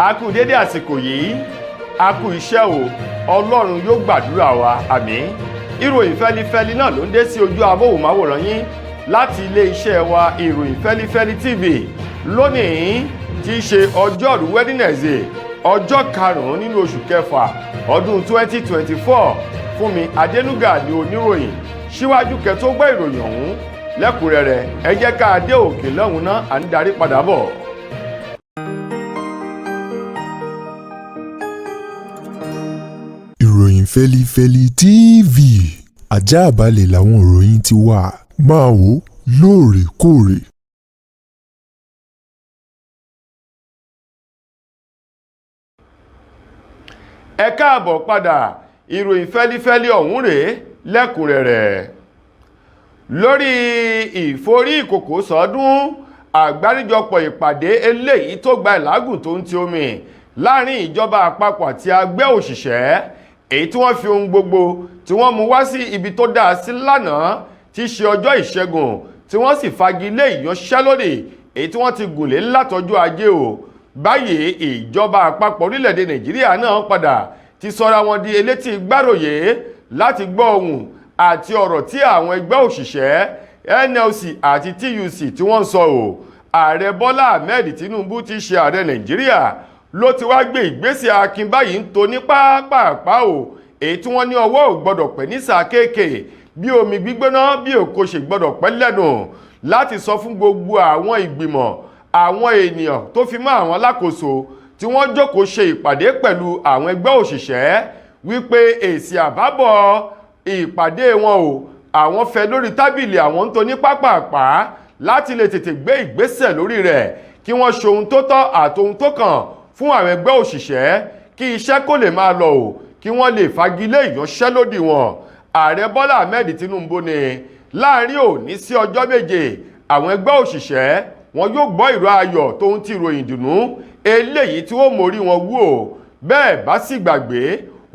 a kú dédé àsìkò yìí a kú iṣẹ́ o ọlọ́run yóò gbàdúrà wa àmín. ìròyìn fẹ́lifẹ́li náà ló ń dé sí ojú amóhùnmáwòrán yín láti ilé iṣẹ́ wa ìròyìn fẹ́lifẹ́li TV lónìí tí í ṣe ọjọ́rú Wednesday ọjọ́ karùn-ún nínú oṣù kẹfà ọdún 2024 Fúnmi Adénúgà ni oníròyìn. Síwájú kẹ́ tó gbọ́ ìròyìn ọ̀hún lẹ́kùnrẹ́rẹ́ ẹ jẹ́ ká dé òkè lọ́hùn náà à ń darí padà bọ̀. ìròyìn Feli-feli TV àjààbálẹ̀ làwọn ìròyìn ti wà máa wò lóòrèkóòrè. Ẹ káàbọ̀ padà ìròyìn fẹ́lifẹ́li ọ̀hún rèé lẹ́kùnrẹ́rẹ́. Lórí ìforí ìkòkò sọdún àgbáríjọpọ̀ ìpàdé eléyìí tó gba ìlágùn tó ń ti omi láàrin ìjọba àpapọ̀ àti ẹgbẹ́ òṣìṣẹ́ èyí tí wọ́n fi ohun gbogbo tí wọ́n mú wá sí ibi tó dáa sí lánàá tí í ṣe ọjọ́ ìṣẹ́gun tí wọ́n sì fagilé ìyanṣẹ́lódì èyí tí wọ́n ti gùnlé látọjọ́ ajé o. Báyìí ìjọba àpapọ̀ orílẹ̀-èdè Nàìjíríà náà padà ti sọra wọn di elétí gbáròyé láti gbọ́ ohùn àti ọ̀rọ̀ tí àwọn ẹgbẹ́ òṣìṣẹ́ NLC àti TUC tí wọ́n ń sọ o. Ààrẹ Bọ́lá Ahmed Tinubu ti ṣe ààrẹ Nàìjíríà ló ti wá gbé ìgbésẹ̀ akin báyìí ń toni pápápá o èyí tí wọ́n ní ọwọ́ ò gbọ́dọ̀ pẹ́ ní sáà kéèké bí omi gbígbóná bí òkò ṣe gbọ́dọ̀ pẹ́ lẹ́nu láti sọ fún gbogbo àwọn ìgbìmọ̀ àwọn ènìyàn tó fi mọ́ àwọn alákòóso tí wọ́n jókòó ṣe ìpàdé pẹ̀lú àwọn ẹgbẹ́ òṣìṣẹ́ wípé èsì àbábọ̀ ìpàdé wọn o àwọn fẹ́ lórí tábìlì àwọn ń toni pápápá láti lè tètè gbé ìgbésẹ̀ lórí rẹ̀ kí wọ́n ṣe ohun tó tọ́ àtohun tó kàn fún àwọn ẹgbẹ́ òṣìṣẹ́ kí iṣẹ́ kó lè máa lọ o kí wọ́n lè fagilé ìyanṣẹ́lódì wọn. Ààrẹ Bọ́lá Ahmed Tinubu ní láàrin òní sí ọjọ́ méje àwọn ẹgbẹ́ òṣìṣẹ́ wọn yóò gbọ́ ìró ayọ̀ tó ń ti ròyìn dùnú eléyìí tí ó mórí wọn wú o. Bẹ́ẹ̀ bá sì gbàgbé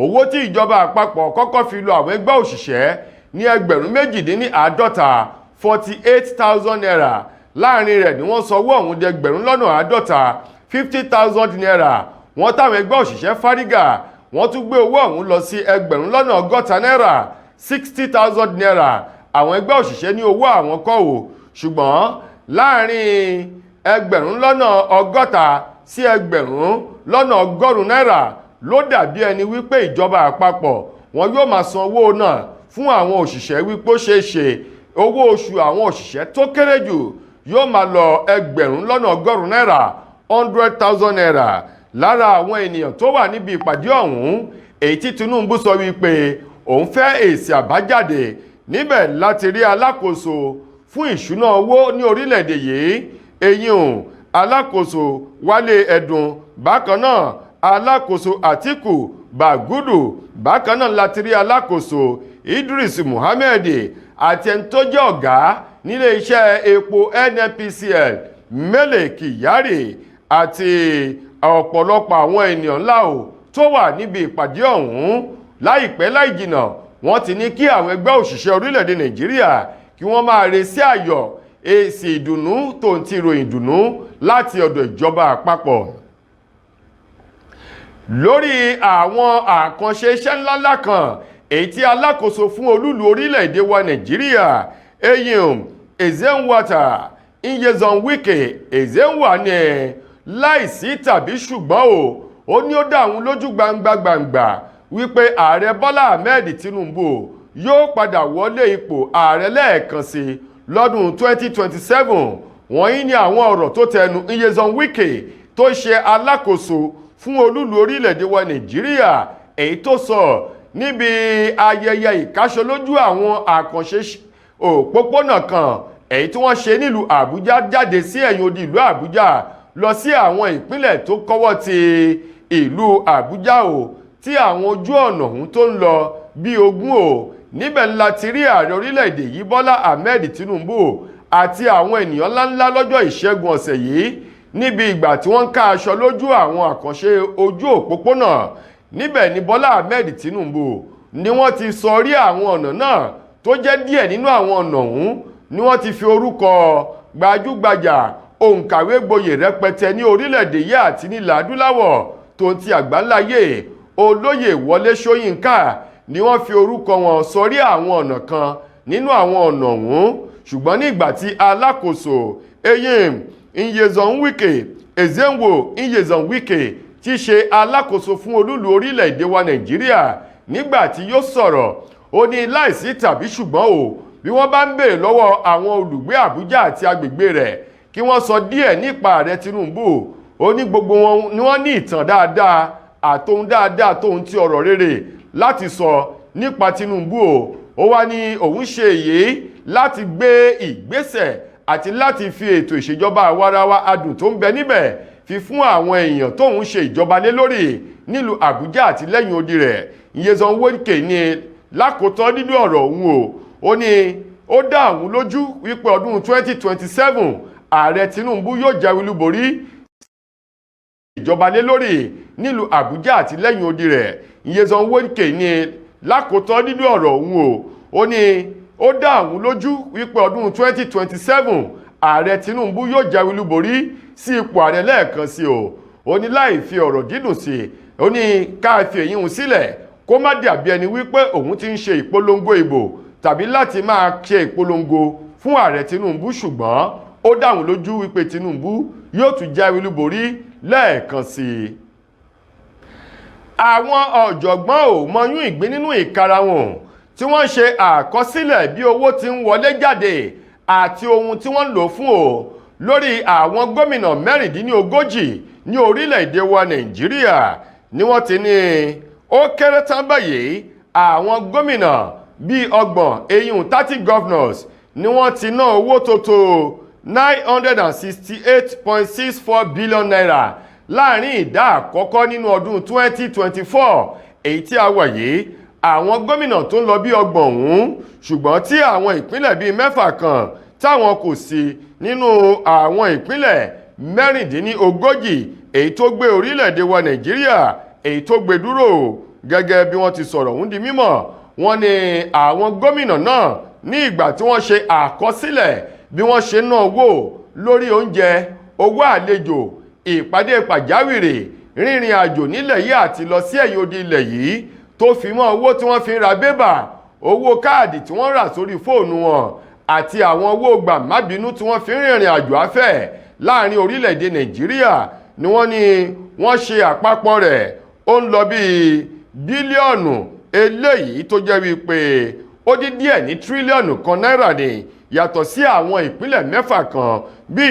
owó tí ìjọba àpapọ̀ kọ́kọ́ fi lọ àwọn ẹgbẹ́ òṣìṣẹ́ ní ẹgbẹ̀rún méjìdínláàádọ́ta 48,000 naira láàrin rẹ̀ ni wọ́n sanwó ọ̀hún di ẹgbẹ̀rún lọ́nà àádọ́ta 50,000 naira wọ́n táwọn ẹgbẹ́ òṣìṣẹ́ fárígà wọ́n tún gbé owó ọ̀hún lọ sí ẹgbẹ̀rún lọ́nà ọgọ́ta náírà 60,000 naira àwọn ẹgbẹ́ òṣìṣẹ́ ní owó àwọn kọ́ o ṣùgbọ́n láàrin ẹgbẹ̀rún lọ́nà ọgọ́ta sí ẹgbẹ̀rún lọ́nà ọgọ́rùn-ún náírà ló dàbí ẹni wípé ìjọba àpapọ̀ wọn yóò máa san owó náà fún àwọn òṣìṣẹ́ wípé ó ṣeé ṣe owó oṣù àwọn òṣìṣẹ́ tó kéré jù yóò máa lọ ẹgbẹ̀rún lọ́nà ọgọ́rùn-ún náírà 100,000 naira. Lára àwọn ènìyàn tó wà níbi ìpàdé ọ̀hún èyí tí Tinubu sọ wípé òun fẹ́ èsì àbájáde níbẹ̀ láti rí alákòóso fún ìṣúná owó ní orílẹ̀-èdè yìí eyín alákòóso Wálé Ẹ̀dùn bákan náà alákòóso Àtíkù Bàgúdù bákan náà láti rí alákòóso Idris Muhammed àti ẹni tó jẹ́ ọ̀gá nílé iṣẹ́ epo NNPCL Mele Kyari àti ọ̀pọ̀lọpọ̀ àwọn ènìyàn ńlá o tó wà níbi ìpàdé ọ̀hún. Láìpẹ́ láì jìnnà wọ́n ti ní kí àwọn ẹgbẹ́ òṣìṣẹ́ orílẹ̀-èdè Nàìjíríà kí wọ́n máa retí ayọ̀ èsì ìdùnnú tó ń ti ròyìn ìdùnnú láti ọ̀dọ̀ ìjọba àpapọ̀. Lórí àwọn àkànṣe iṣẹ́ ńláńlá kan èyí tí alákòóso fún olúlu orílẹ̀-èdè wa Nàìjíríà eyín Ezenwata Nyesom Wike Ezenwa ní láìsí tàbí ṣùgbọ́n ó ní ó dá àwọn lójú gbangba wípé ààrẹ Bọ́lá Ahmed Tinubu yóò padà wọlé ipò ààrẹ lẹ́ẹ̀kan sí lọ́dún 2027. Wọ̀nyí ni àwọn ọ̀rọ̀ tó tẹnu Nyesom Wike tó ṣe alákòóso fún olúlu orílẹ̀-èdè wa Nàìjíríà èyí tó sọ níbi ayẹyẹ ìkáṣọlójú àwọn àkànṣe òpópónà kan èyí tí wọ́n ṣe nílùú Àbújá jáde sí ẹ̀yìn odi ìlú Àbújá lọ sí àwọn ìpínlẹ̀ tó kọ́wọ́ ti ìlú Àbújá tí àwọn ojú ọ̀nà ọ̀hún tó ń lọ bí 20 níbẹ̀ ńlá ti rí ààrẹ orílẹ̀-èdè yìí Bọ́lá Ahmed Tinubu àti àwọn ènìyàn ńláńlá lọ́jọ́ ìṣẹ́gun ọ̀sẹ̀ yìí níbi ìgbà tí wọ́n ń ká aṣọ lójú àwọn àkànṣe ojú òpópónà. Níbẹ̀ ni Bọ́lá Ahmed Tinubu ni wọ́n ti sọ rí àwọn ọ̀nà náà tó jẹ́ díẹ̀ nínú àwọn ọ̀nà ọ̀hún ni wọ́n ti fi orúkọ gbajúgbajà òǹkàwé gboyè rẹpẹtẹ ní orílẹ̀-èdè yìí àti nílẹ̀ adúláwọ̀ tó ti àgbáńláyé olóyè Wọlé Ṣóyínká ni wọ́n fi orúkọ wọn sórí àwọn ọ̀nà kan nínú àwọn ọ̀nà ọ̀hún ṣùgbọ́n ní ìgbà tí Alakoso Nyesom Wike Ezenwo Nyesom Wike tí ṣe alákòóso fún olúlu orílẹ̀-èdè wa Nàìjíríà nígbà tí yóò sọ̀rọ̀ ó ní láìsí tàbí ṣùgbọ́n o bí wọ́n bá ń béèrè lọ́wọ́ àwọn olùgbé Àbújá àti agbègbè rẹ̀ kí wọ́n sọ díẹ̀ nípa ààrẹ Tinubu ó ní gbogbo wọn ni wọ́n ní ìtàn dáadáa àtohun dáadáa tóhun tí ọ̀rọ̀ rere láti sọ nípa Tinubu ó wá ní òun ṣe èyí láti gbé ìgbésẹ̀ àti láti fi ètò ìṣèjọba àwarawa adùn tó ń bẹ níbẹ̀ fi fún àwọn èèyàn tóun ṣe ìjọba lé lórí nílùú Àbújá àti lẹ́yìn odi rẹ̀ Nyesom Wike ní lákòótán nínú ọ̀rọ̀ òun ó ní ó dá àwọn lójú wípé ọdún 2027 ààrẹ Tinubu yóò jáwé olúborí ìjọba lé lórí nílùú Àbújá àti lẹ́yìn odi rẹ̀ Nyesom Wike ní lákòótán nínú ọ̀rọ̀ òun ó ní ó dá àwọn lójú wípé ọdún 2027 ààrẹ Tinubu yóò jáwé olúborí sí ipò ààrẹ lẹ́ẹ̀kan sí ó ní láì fi ọ̀rọ̀ dídùn sí ó ní ká fi èyí hùn sílẹ̀ kó má dàbí ẹni wípé òun ti ń ṣe ìpolongo ìbò tàbí láti máa ṣe ìpolongo fún ààrẹ Tinubu ṣùgbọ́n ó dá àwọn lójú wípé Tinubu yóò tún jáwé olúborí lẹ́ẹ̀kan sí i. Àwọn ọ̀jọ̀gbọ́n ò mọyún ìgbín nínú ìkarahun tí wọ́n ṣe àkọsílẹ̀ bí owó ti ń wọlé jáde àti ohun tí wọ́n ń lò fún lórí àwọn gómìnà 36 ní orílẹ̀-èdè wa Nàìjíríà ni wọ́n ti ní ó kéré tán báyìí àwọn gómìnà bíi 30 governors ni wọ́n ti ná owó tó tó 968.64 billion naira láàrin ìdá àkọ́kọ́ nínú ọdún 2024 èyí tí a wà yìí àwọn gómìnà tó ń lọ bí 30 ọ̀hún ṣùgbọ́n tí àwọn ìpínlẹ̀ bíi 6 kan táwọn kò sí nínú àwọn ìpínlẹ̀ 36 èyí tó gbé orílẹ̀-èdè wa Nàìjíríà èyí tó gbé dúró gẹ́gẹ́ bí wọ́n ti sọ̀rọ̀ ọ̀hún di mímọ̀ wọ́n ní àwọn gómìnà náà ní ìgbà tí wọ́n ṣe àkọsílẹ̀ bí wọ́n ṣe ná owó lórí oúnjẹ owó àlejò ìpàdé pàjáwìrì rìnrìn àjò nílẹ̀ yìí àti lọ sí ẹ̀yìn odi ilẹ̀ yìí tó fi mọ́ owó tí wọ́n fi ń ra bébà owó káàdì tí wọ́n rà sórí fóònù wọn àti àwọn owó gbàmábínú tí wọ́n fi ń rìnrìn àjò afẹ́ láàrin orílẹ̀-èdè Nàìjíríà ni wọ́n ní wọ́n ṣe àpapọ̀ rẹ̀ ó ń lọ bí bílíọ̀nù eléyìí tó jẹ́ wípé ó dín díẹ̀ ní tírílíọ̀nù kan náírà ni yàtọ̀ sí àwọn ìpínlẹ̀ 6 kan bí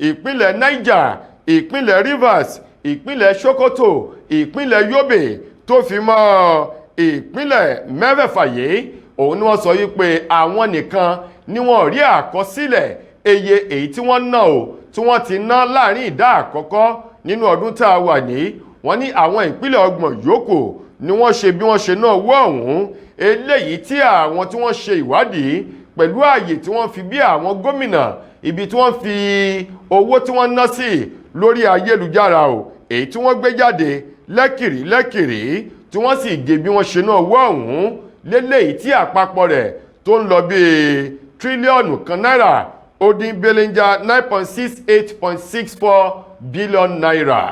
ìpínlẹ̀ Niger ìpínlẹ̀ Rivers ìpínlẹ̀ Sokoto ìpínlẹ̀ Yobe tó fi mọ́ ìpínlẹ̀ 6 yìí òun ni wọ́n sọ wípé àwọn nìkan ni wọ́n rí àkọsílẹ̀ eye èyí tí wọ́n ná tí wọ́n ti ná láàrin ìdá àkọ́kọ́ nínú ọdún tá a wà ní wọ́n ní àwọn ìpínlẹ̀ 30 yòókù ni wọ́n ṣe bí wọ́n ṣe ná owó ọ̀hún eléyìí tí àwọn tí wọ́n ṣe ìwádìí pẹ̀lú ààyè tí wọ́n fi bí àwọn gómìnà ibi tí wọ́n fi owó tí wọ́n ná sí lórí ayélujára èyí tí wọ́n gbé jáde lẹ́kìrì tí wọ́n sì gé bí wọ́n ṣe ná owó ọ̀hún léléyìí tí àpapọ̀ rẹ̀ tó ń lọ bí tírílíọ̀nù kan náírà ó dín belenja 968.64 billion naira.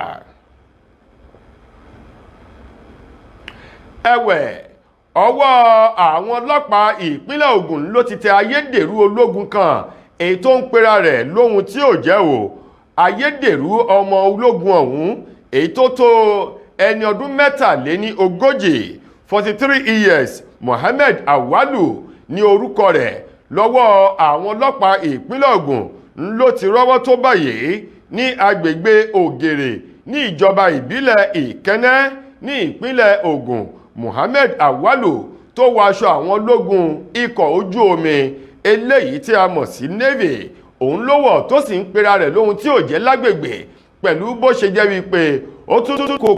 Ẹ̀wẹ̀ ọwọ́ àwọn ọlọ́pàá ìpínlẹ̀ Ògùn ló ti tẹ ayédèrú ológun kan èyí tó ń pera rẹ̀ lóhun tí ò jẹ́ ayédèrú ọmọ ológun ọ̀hún èyí tó tó ẹni ọdún 43 43 years Mohammed Awalu ní orúkọ rẹ̀ lọ́wọ́ àwọn ọlọ́pàá ìpínlẹ̀ Ògùn ló ti rọ́wọ́ tó báyìí ní agbègbè Ògèrè ní ìjọba ìbílẹ̀ Ìkẹ́nẹ́ ní ìpínlẹ̀ Ògùn Mohammed Awalu tó wọ aṣọ àwọn ológun ikọ̀ ojú omi eléyìí tí a mọ̀ sí Navy òun ló wọ̀ tó sì ń pera rẹ̀ lóhun tí ò jẹ́ lágbègbè pẹ̀lú bó ṣe jẹ́ wípé ó tún kó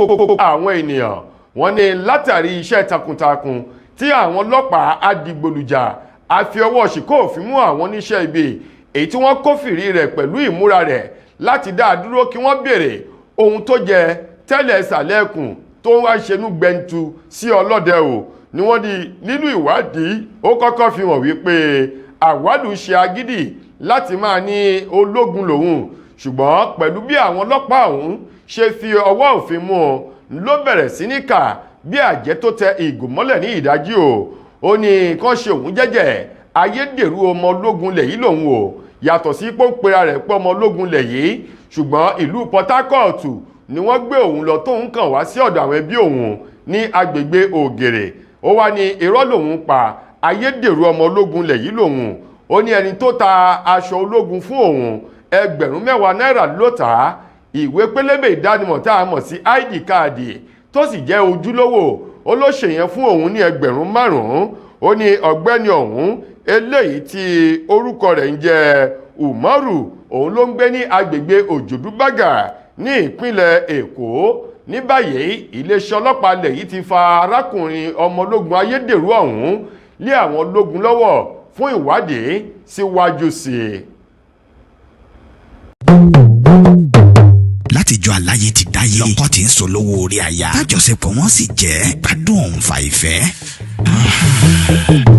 àwọn ènìyàn wọ́n ní látàrí iṣẹ́ takuntakun tí àwọn ọlọ́pàá adigbolujà àfi ọwọ́ ṣìkò òfin mú àwọn oníṣẹ́ ibi èyí tí wọ́n kófìrí rẹ̀ pẹ̀lú ìmúra rẹ̀ láti dá dúró kí wọ́n béèrè ohun tó jẹ tẹ́lẹ̀ ìsàlẹ̀kùn tó wá ṣenú gbẹntu sí ọlọ́dẹ ni wọ́n di nínú ìwádìí ó kọ́kọ́ fi hàn wípé Àwàlù ṣe agídì láti máa ní ológun lòun, ṣùgbọ́n pẹ̀lú bí àwọn ọlọ́pàá ọ̀hún ṣe fi ọwọ́ òfin mú un ló bẹ̀rẹ̀ sí ní kà bí àjẹ́ tó tẹ ìgò mọ́lẹ̀ ní ìdájí ó ní kán ṣe òun jẹ́jẹ́ ayédèrú ọmọ ológun lẹ̀ yìí lòun yàtọ̀ sí pọ́npẹ́ra rẹ̀ pé ọmọ ológun lẹ̀ yìí, ṣùgbọ́n ìlú Port Harcourt ni wọ́n gbé òun lọ tóun kàn wá sí ọ̀dọ̀ àwọn ẹbí òun ní agbègbè Ògèrè. Ó wá ní irọ́ lòun pa, ayédèrú ọmọ ológun lẹ̀ yìí lòun. Ó ní ẹni tó ta aṣọ ológun fún òun ẹgbẹ̀rún 10 náírà ló tà á, ìwé pélébé ìdánimọ̀ tá a mọ̀ sí ID káàdì tó sì jẹ́ ojúlówó ó ló ṣèyẹn fún òun ní ẹgbẹ̀rún 5. Ó ní ọ̀gbẹ́ni ọ̀hún eléyìí tí orúkọ rẹ̀ ń jẹ́ Umaru òun ló ń gbé ní agbègbè Òjòdúbàgà ní ìpínlẹ̀ Èkó. Ní báyìí iléeṣẹ́ ọlọ́pàá ilẹ̀ yìí ti fa arákùnrin ọmọ ológun ayédèrú ọ̀hún lé àwọn ológun lọ́wọ́ fún ìwádìí síwájú sí i. látijọ́ aláyé ti dáyé lọ́kọ tí ń sọ lówó orí aya tájọṣepọ̀ wọn sì jẹ́ gbádùn òun fa ìfẹ́.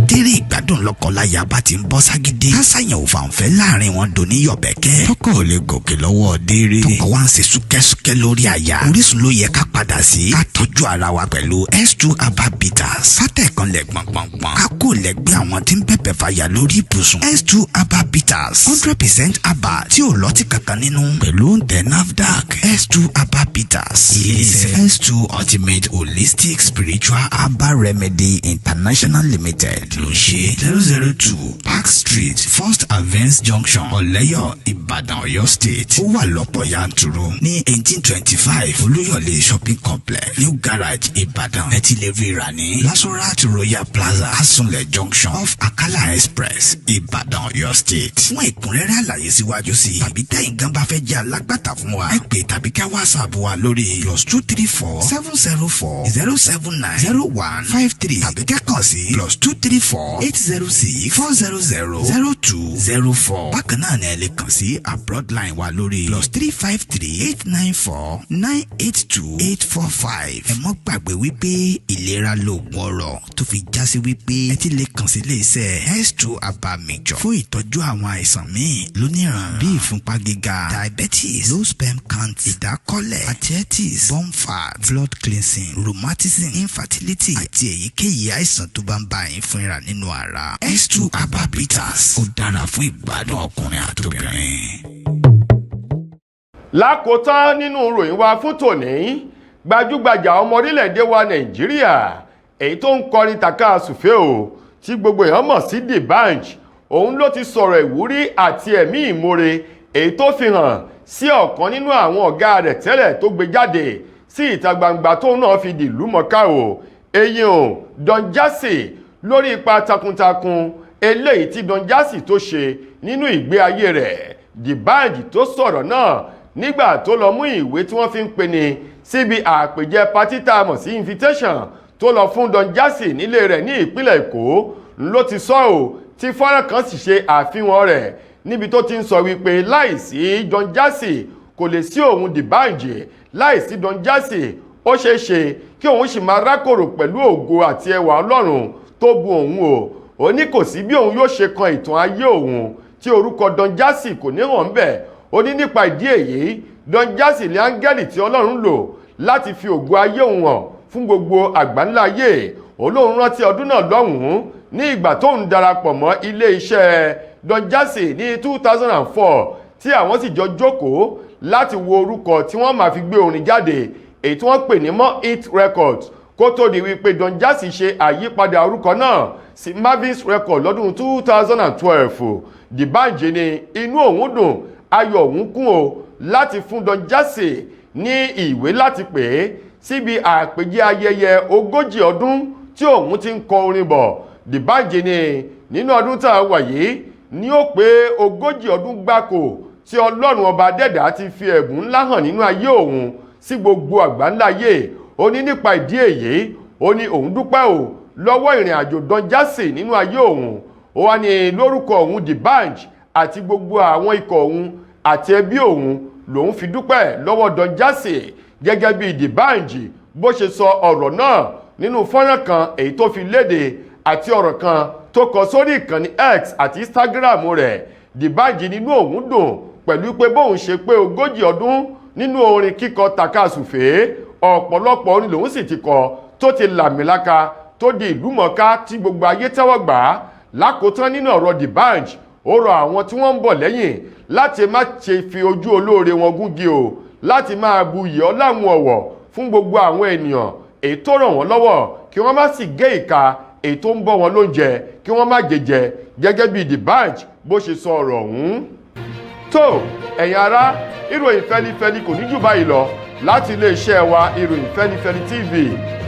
Tẹ́rẹ̀ ìgbádùn lọ́kọláya bá ti ń bọ́ ságídé kásáyàn ò fàǹfẹ́ láàrin wọn dò ní yọ̀bẹ̀kẹ́. tọkọ ò lè gòkè lọ́wọ́ déré tọkọ wa ń ṣe súkẹ́súkẹ́ lórí aya. Orísun ló yẹ ká padà sí ká tọ́jú ara wa pẹ̀lú S2 Aba Bitters. sátẹ̀kan lẹ̀ gbọ̀ngbọ̀ngbọ̀n ká kó lẹ́gbẹ́ àwọn tí ń bẹ̀bẹ̀ fàyà lórí ibùsùn. S2 Aba Bitters 100% Aba tí ò lọ́tí kankan nínú pẹ̀lú oúnjẹ NAFDAC. S2 Aba Bitters ilé-iṣẹ́ S2 Ultimate Holistic Spiritual Aba Remedy International Limited ló ṣe 002 Park Street First Avance Junction Ọ̀lẹ́yọ̀ Ìbàdàn Ọ̀yọ́ State. Ó wà lọ́pọ̀ yanturu ní 1825 Olúyọ̀lé Shopping Complex New Garage Ìbàdàn. Ẹ ti lè rí rà ní Lasorat Royal Plaza Asunlẹ̀ Junction off Akala Express Ìbàdàn Ọ̀yọ́ State. Fún ìkúnrẹ́rẹ́ àlàyé síwájú sí tàbí tẹ́yìn gan bá fẹ́ jẹ́ alágbàtà fún wa ẹ pè tàbí ká WhatsApp wa lórí +234 704 079 0153 tàbí kẹ́kọ̀ọ́ sí +234 806 400 0204. Bákan náà ni ẹ lè kàn sí abroad line wa lórí +353 894 982 845. ẹ mọ́ gbàgbé wípé ìlera lóògùn ọrọ̀ tó fi já sí wípé ẹ ti lè kàn sí iléeṣẹ́ S2 Aba Mixture fún ìtọ́jú àwọn àìsàn míì lóníran bíi ìfúnpá gíga, diabetes, low sperm count, ìdákọ́lẹ̀, arthritis, bone fat, blood cleansing, rheumatism, infertility àti èyíkéyìí àìsàn tó bá ń bá yín fúnra nínú ara. S2 Aba Bitters ó dára fún ìgbádùn ọkùnrin àtobìnrin. Lákòótán nínú ìròyìn wa fún tòní, gbajúgbajà ọmọ orílẹ̀-èdè wa Nàìjíríà èyí tó ń kọrin tàkasùfé tí gbogbo èèyàn mọ̀ sí D'banj, òun ló ti sọ̀rọ̀ ìwúrí àti ẹ̀mí ìmoore èyí tó fi hàn sí ọ̀kan nínú àwọn ọ̀gá rẹ̀ tẹ́lẹ̀ tó gbé jáde sí ìta gbangba tóun náà fi dìlú mọ̀ká eyín Don Jazzy lórí ipa takuntakun eléyìí tí Don Jazzy tó ṣe nínú ìgbé ayé rẹ̀. D'banj tó sọ̀rọ̀ náà nígbà tó lọ mú ìwé tí wọ́n fi ń pè ní síbi àpèjẹ pátí tá a mọ̀ sí invitation tó lọ fún Don Jazzy nílé rẹ̀ ní ìpínlẹ̀ Èkó ló ti sọ tí fọ́nrán kan sì ṣe àfihàn rẹ̀ níbi tó ti ń sọ wípé láìsí Don Jazzy kò lè sí òun D'banj, láìsí Don Jazzy ó ṣeé ṣe kí òun sì máa rákòrò pẹ̀lú ògo àti ẹwà Ọlọ́run tó bu òun ó ní kò sí bí òun yóò ṣe kan ìtàn ayé òun tí orúkọ Don Jazzy kò ní hàn bẹ́ẹ̀. Ó ní nípa ìdí èyí Don Jazzy ní áńgẹ́lì tí Ọlọ́run lò láti fi ògo ayé òun hàn fún gbogbo àgbáńlá ayé. Olóhun rántí ọdún náà lọ́hùn-ún ní ìgbà tó ń darapọ̀ mọ́ ilé iṣẹ́ Don Jazzy ní 2004 tí àwọn sì jọ jókòó láti wo orúkọ tí wọ́n máa fi gbé orin jáde èyí tí wọ́n pè ní More Hit Records kó tó di wípé Don Jazzy ṣe àyípadà orúkọ náà sí Marvin's Record lọ́dún 2012. D'banj ní inú òun dùn ayọ̀ òun kún láti fún Don Jazzy ní ìwé láti pè é síbi àpèjẹ ayẹyẹ 40 ọdún tí òun ti ń kọ orin bọ̀. D'banj ní nínú ọdún tá a wà yìí ní ó pé 40 ọdún gbáko tí Ọlọ́run ọba dẹ́dà ti fi ẹ̀bùn ńlá hàn nínú ayé òun sí gbogbo àgbáńlá ayé. Ó ní nípa ìdí èyí ó ní òun dúpẹ́ lọ́wọ́ ìrìn àjò Don Jazzy nínú ayé òun. Ó wá ní lórúkọ òun D'banj àti gbogbo àwọn ikọ̀ òun àti ẹbí òun lòun fi dúpẹ́ lọ́wọ́ Don Jazzy gẹ́gẹ́ bí D'banj bó ṣe sọ ọ̀rọ̀ náà nínú fọ́nrán kan èyí tó fi léde àti ọ̀rọ̀ kan tó kọ sórí ìkànnì X àti Instagram rẹ̀ D'banj nínú òun dùn pẹ̀lú pé bóun ṣe pé 40 ọdún nínú orin kíkọ tàkasùfèé, ọ̀pọ̀lọpọ̀ orin lòun sì ti kọ tó ti làmìlaka tó di ìlúmọ̀ọ́ká tí gbogbo ayé tẹ́wọ́ gbà á. Lákòótán nínú ọ̀rọ̀ D'banj, ó rọ àwọn tí wọ́n ń bọ̀ lẹ́yìn láti má ṣe fi ojú olóore wọn gúngi o, láti máa buyì ọláhun ọ̀wọ̀ fún gbogbo àwọn ènìyàn èyí tó ràn wọ́n lọ́wọ́, kí wọ́n má sì gé ìka èyí tó ń bọ́ wọn lóúnjẹ, kí wọ́n má jẹjẹ, gẹ́gẹ́ bí D'banj bó ṣe sọ ọ̀rọ̀ ọ̀hún. Tó ẹ̀yin ará, ìròyìn Feli-feli kò ní jù báyìí lọ láti iléeṣẹ́ wa ìròyìn Feli-feli TV.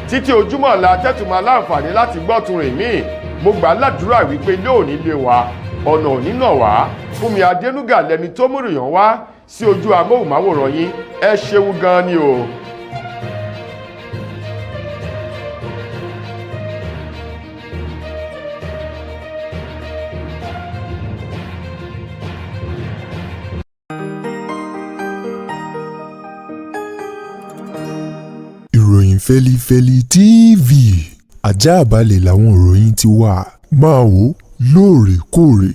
Títí ojúmọ́ ọ̀la tẹ́tùmọ̀ aláǹfààní láti gbọ́ tún rìn míì. Mo gbà ládùúrà wípé ilé òní lé wa, ọ̀nà òní nà wá. Fúnmi Adénúgà lẹni tó mú ìròyìn wá sí ojú amóhùnmáwòrán yín. Ẹ ṣeun gan ni o. ìròyìn Feli-feli TV àjààbálẹ̀ làwọn ìròyìn ti wà. Máa wò lóòrèkóòrè.